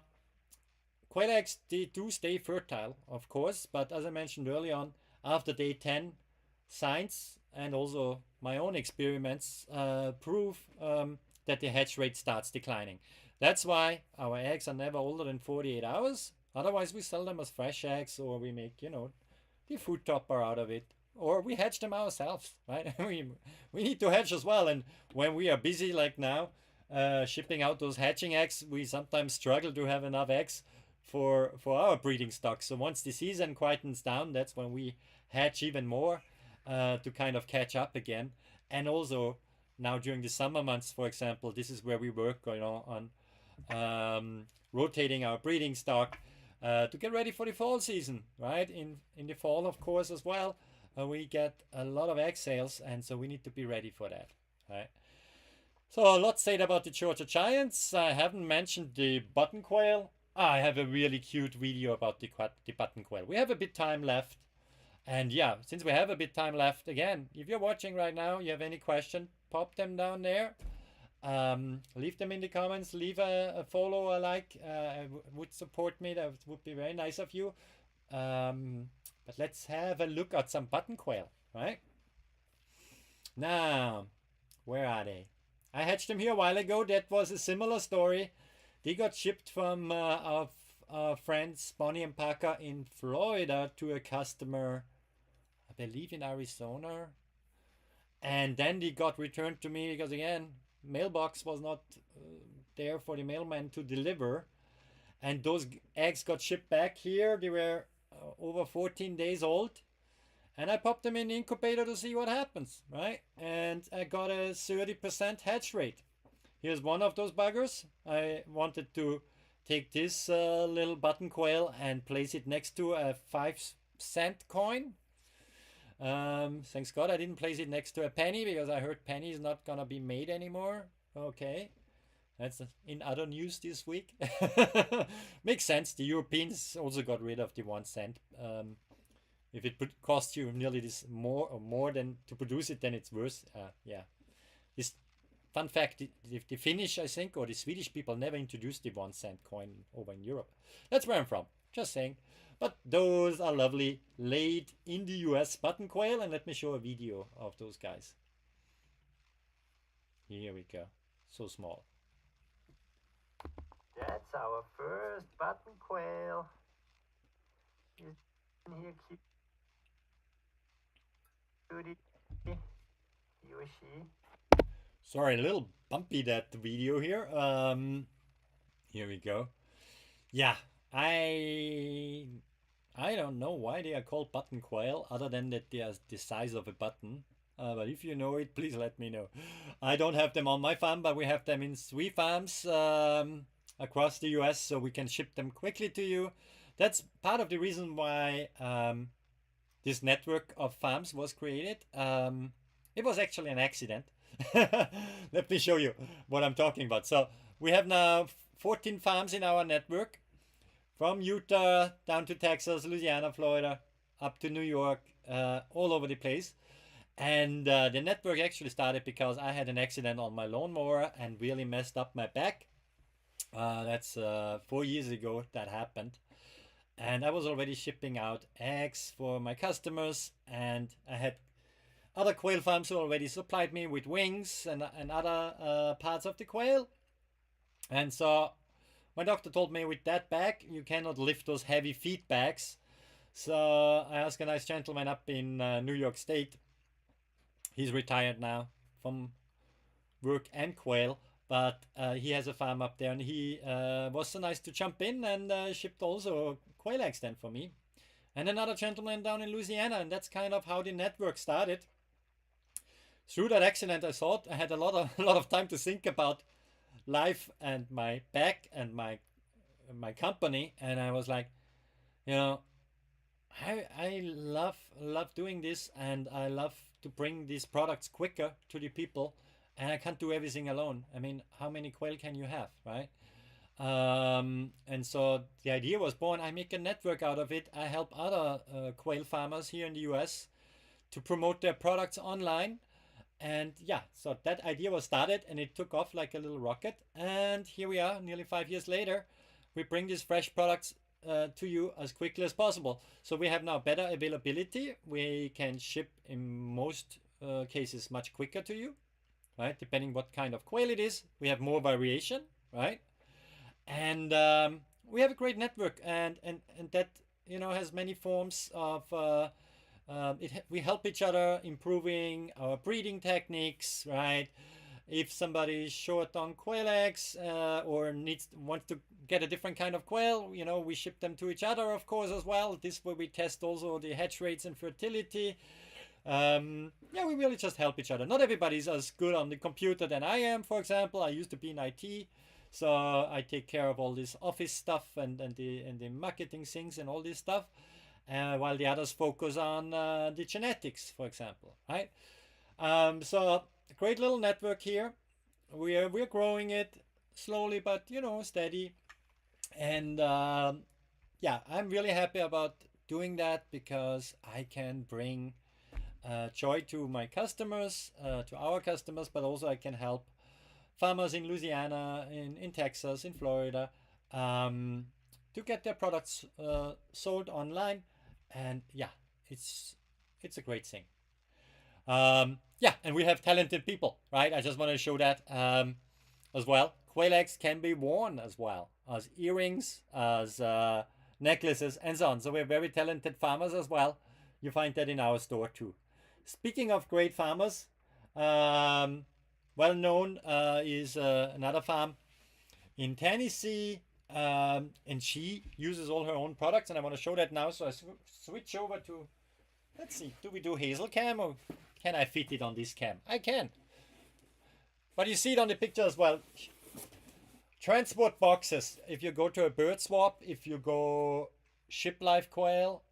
quail eggs, they do stay fertile, of course, but as I mentioned early on, after day 10, science and also my own experiments prove that the hatch rate starts declining. That's why our eggs are never older than 48 hours. Otherwise, we sell them as fresh eggs, or we make, the food topper out of it, or we hatch them ourselves, right? we need to hatch as well, and when we are busy like now, shipping out those hatching eggs, we sometimes struggle to have enough eggs for our breeding stock. So once the season quietens down, that's when we hatch even more to kind of catch up again. And also now during the summer months, for example, this is where we work, on rotating our breeding stock to get ready for the fall season, right? In the fall, of course, as well, we get a lot of egg sales, and so we need to be ready for that, right? So a lot said about the Georgia Giants. I haven't mentioned the button quail. I have a really cute video about the button quail. We have a bit time left. And yeah, since we have a bit time left, again, if you're watching right now, you have any question, pop them down there. Leave them in the comments. Leave a follow, a like. Would support me. That would be very nice of you. But let's have a look at some button quail, right? Now, where are they? I hatched them here a while ago. That was a similar story. They got shipped from our friends Bonnie and Parker in Florida to a customer, I believe in Arizona. And then they got returned to me because, again, mailbox was not there for the mailman to deliver. And those eggs got shipped back here. They were over 14 days old. And I popped them in the incubator to see what happens, right? And I got a 30% hatch rate. Here's one of those buggers. I wanted to take this little button quail and place it next to a 5-cent coin. Thanks God I didn't place it next to a penny, because I heard penny is not gonna be made anymore. Okay. That's in other news this week. Makes sense. The Europeans also got rid of the 1 cent. If it cost you nearly this more than to produce it, then it's worse. Yeah. This fun fact: the Finnish, I think, or the Swedish people never introduced the 1 cent coin over in Europe. That's where I'm from. Just saying. But those are lovely, laid in the US button quail, and let me show a video of those guys. Here we go. So small. That's our first button quail. He's in here cute. He or she. Sorry, a little bumpy that video here. Here we go. Yeah, I don't know why they are called button quail, other than that they are the size of a button. But if you know it, please let me know. I don't have them on my farm, but we have them in 3 farms across the US, so we can ship them quickly to you. That's part of the reason why this network of farms was created. It was actually an accident. Let me show you what I'm talking about. So we have now 14 farms in our network, from Utah down to Texas, Louisiana, Florida, up to New York, all over the place. And the network actually started because I had an accident on my lawnmower and really messed up my back. That's 4 years ago that happened. And I was already shipping out eggs for my customers, and I had other quail farms who already supplied me with wings and other parts of the quail. And so my doctor told me, with that back, you cannot lift those heavy feed bags. So I asked a nice gentleman up in New York State. He's retired now from work and quail, but he has a farm up there, and he was so nice to jump in and shipped also quail eggs then for me. And another gentleman down in Louisiana, and that's kind of how the network started. Through that accident, I thought I had a lot of time to think about life and my back and my company, and I was like, I love doing this, and I love to bring these products quicker to the people, and I can't do everything alone. I mean, how many quail can you have, right? And so the idea was born. I make a network out of it. I help other quail farmers here in the US to promote their products online. And yeah, so that idea was started and it took off like a little rocket. And here we are, nearly 5 years later. We bring these fresh products to you as quickly as possible. So we have now better availability. We can ship in most cases much quicker to you, right? Depending what kind of quail it is. We have more variation, right? And we have a great network, and that has many forms of we help each other improving our breeding techniques, right? If somebody is short on quail eggs or wants to get a different kind of quail, we ship them to each other, of course, as well. This way we test also the hatch rates and fertility. Yeah, we really just help each other. Not everybody's as good on the computer than I am, for example. I used to be in IT, so I take care of all this office stuff and the marketing things and all this stuff, while the others focus on the genetics, for example, right? So a great little network here. We're growing it slowly, but steady. And yeah, I'm really happy about doing that because I can bring joy to my customers, to our customers, but also I can help farmers in Louisiana, in Texas, in Florida, to get their products sold online. And yeah, it's a great thing. Yeah, and we have talented people, right? I just want to show that as well. Quail eggs can be worn as well as earrings, as necklaces, and so on. So we're very talented farmers as well. You find that in our store too. Speaking of great farmers, well known is another farm in Tennessee, and she uses all her own products, and I want to show that now. So I switch over to, let's see, do we do hazel cam or can I fit it on this cam? I can. But you see it on the picture as well. Transport boxes. If you go to a bird swap, if you go ship live quail,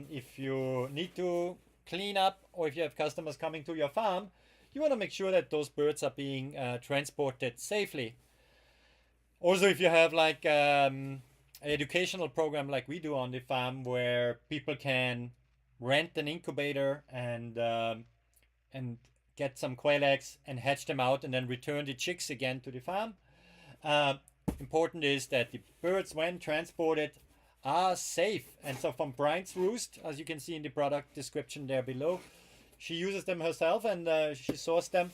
if you need to clean up, or if you have customers coming to your farm, you want to make sure that those birds are being transported safely. Also, if you have like an educational program like we do on the farm, where people can rent an incubator and get some quail eggs and hatch them out and then return the chicks again to the farm. Important is that the birds, when transported, are safe. And so from Brian's Roost, as you can see in the product description there below, she uses them herself and she sourced them.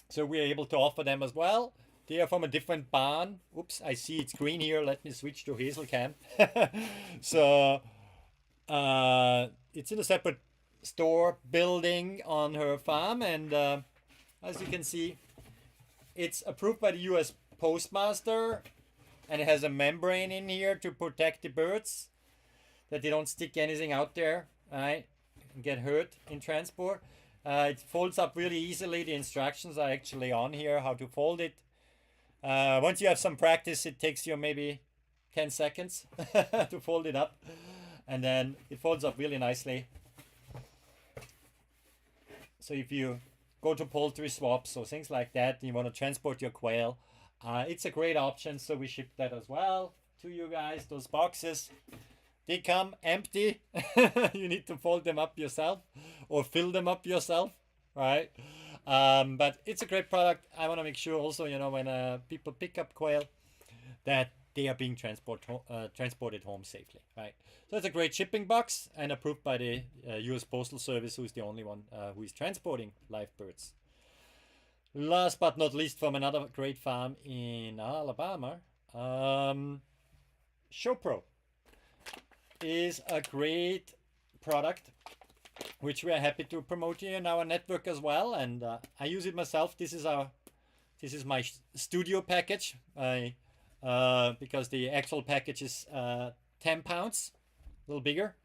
So we are able to offer them as well. They are from a different barn. Oops, I see it's green here. Let me switch to hazel cam. So it's in a separate store building on her farm, and as you can see, it's approved by the US Postmaster, and it has a membrane in here to protect the birds, that they don't stick anything out there, right, and get hurt in transport. It folds up really easily. The instructions are actually on here, how to fold it. Once you have some practice, it takes you maybe 10 seconds to fold it up, and then it folds up really nicely. So if you go to poultry swaps or things like that, and you want to transport your quail, it's a great option. So we ship that as well to you guys. Those boxes, they come empty. You need to fold them up yourself or fill them up yourself, right? But it's a great product. I want to make sure also, when people pick up quail, that they are being transported home safely, right? So it's a great shipping box and approved by the US Postal Service, who is the only one who is transporting live birds. Last but not least, from another great farm in Alabama, ShowPro is a great product which we are happy to promote here in our network as well, and I use it myself. This is my studio package. Because the actual package is 10 pounds, a little bigger.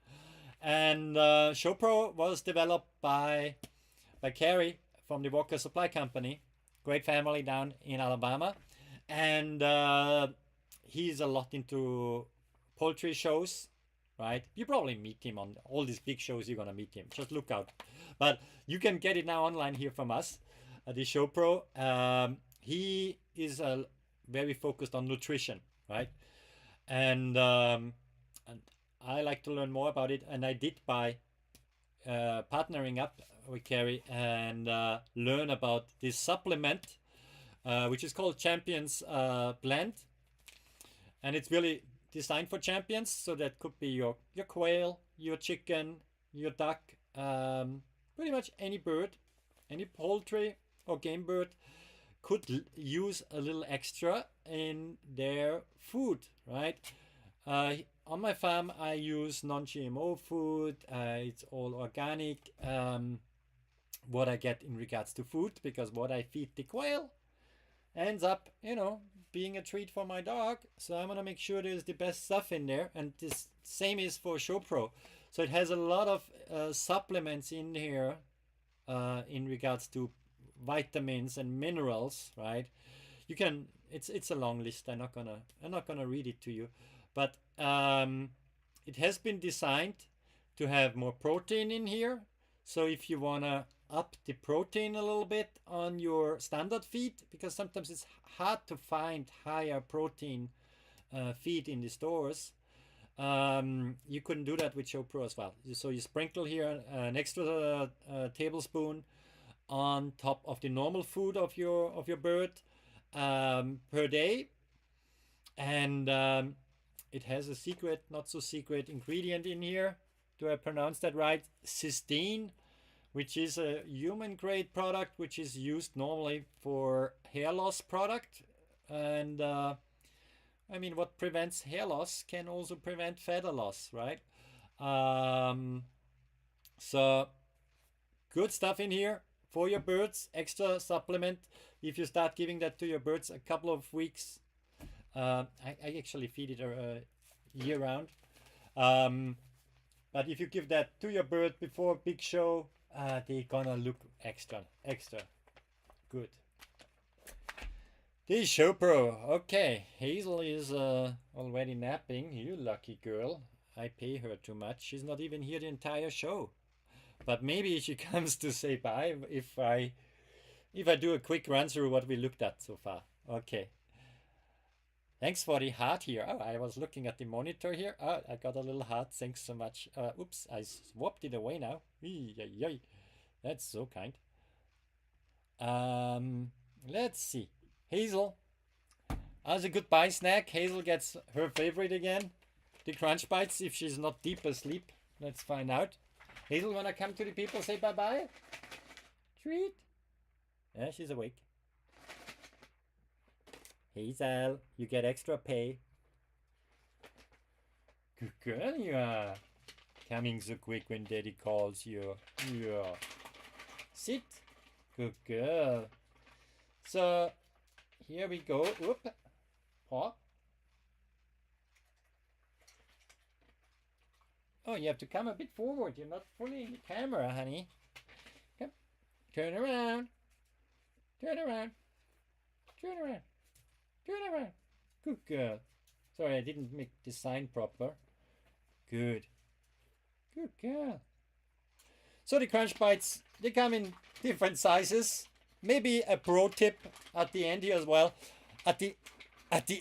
And ShowPro was developed by Carrie from the Walker Supply Company, great family down in Alabama. And he's a lot into poultry shows, right? You probably meet him on all these big shows. You're going to meet him. Just look out. But you can get it now online here from us. the show pro. He is very focused on nutrition, right? And I like to learn more about it, and I did by partnering up with Carrie and learn about this supplement, which is called Champions Blend, and it's really designed for champions. So that could be your quail, your chicken, your duck, pretty much any bird, any poultry or game bird could use a little extra in their food, right? On my farm, I use non-GMO food. It's all organic. What I get in regards to food, because what I feed the quail ends up, being a treat for my dog. So I'm gonna make sure there's the best stuff in there. And this same is for ShowPro. So it has a lot of supplements in here in regards to vitamins and minerals, right? You can. It's a long list. I'm not gonna read it to you, but it has been designed to have more protein in here. So if you wanna up the protein a little bit on your standard feed, because sometimes it's hard to find higher protein feed in the stores, you couldn't do that with ShowPro as well. So you sprinkle here an extra tablespoon on top of the normal food of your bird per day, and it has a secret, not so secret ingredient in here. Do I pronounce that right? Cysteine, which is a human grade product which is used normally for hair loss product. And I mean, what prevents hair loss can also prevent feather loss, right? So good stuff in here for your birds. Extra supplement if you start giving that to your birds a couple of weeks. I actually feed it year round. But if you give that to your bird before big show, they're gonna look extra good. The show pro. Okay, Hazel is already napping. You lucky girl. I pay her too much. She's not even here the entire show. But maybe she comes to say bye if I do a quick run through what we looked at so far. Okay. Thanks for the heart here. Oh, I was looking at the monitor here. Oh, I got a little heart. Thanks so much. Oops, I swapped it away now. That's so kind. Let's see. Hazel. As a goodbye snack, Hazel gets her favorite again. The Crunch Bites, if she's not deep asleep. Let's find out. Hazel, wanna come to the people, say bye-bye? Treat? Yeah, she's awake. Hazel, you get extra pay. Good girl you are. Coming so quick when daddy calls you. Yeah. Sit. Good girl. So, here we go. Whoop. Paw. Oh, you have to come a bit forward. You're not fully in the camera, honey. Come. Turn around. Turn around. Turn around. Turn around. Good girl. Sorry, I didn't make the sign proper. Good. Good girl. So the Crunch Bites, they come in different sizes. Maybe a pro tip at the end here as well. At the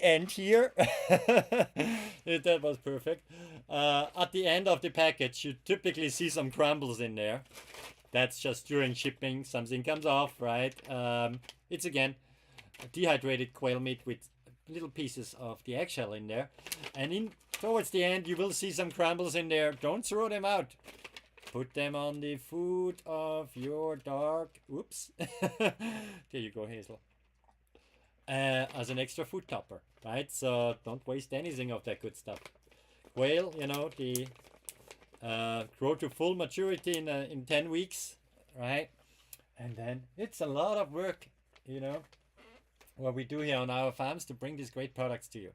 end here. That was perfect. At the end of the package, you typically see some crumbles in there. That's just during shipping. Something comes off, right? It's again dehydrated quail meat with little pieces of the eggshell in there, and towards the end you will see some crumbles in there. Don't throw them out, put them on the food of your dog. Oops. There you go, Hazel, as an extra food topper, right? So don't waste anything of that good stuff. Quail, the grow to full maturity in 10 weeks, right? And then it's a lot of work, what we do here on our farms to bring these great products to you.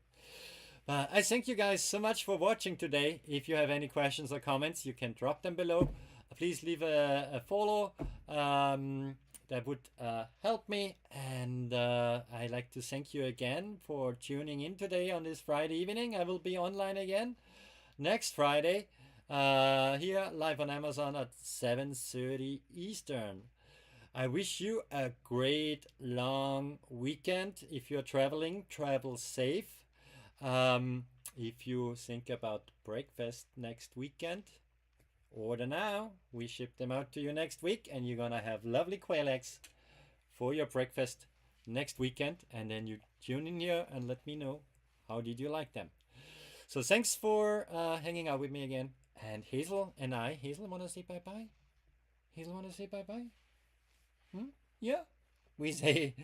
I thank you guys so much for watching today. If you have any questions or comments, you can drop them below. Please leave a follow. That would help me. And I'd like to thank you again for tuning in today on this Friday evening. I will be online again next Friday here live on Amazon at 7:30 Eastern. I wish you a great long weekend. If you're traveling, travel safe. If you think about breakfast next weekend, order now. We ship them out to you next week, and you're gonna have lovely quail eggs for your breakfast next weekend. And then you tune in here and let me know how did you like them. So thanks for hanging out with me again. And Hazel and I, Hazel wanna say bye bye. Hazel wanna say bye bye. Yeah, we say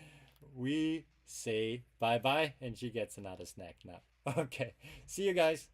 we say bye bye, and she gets another snack now. Okay, see you guys.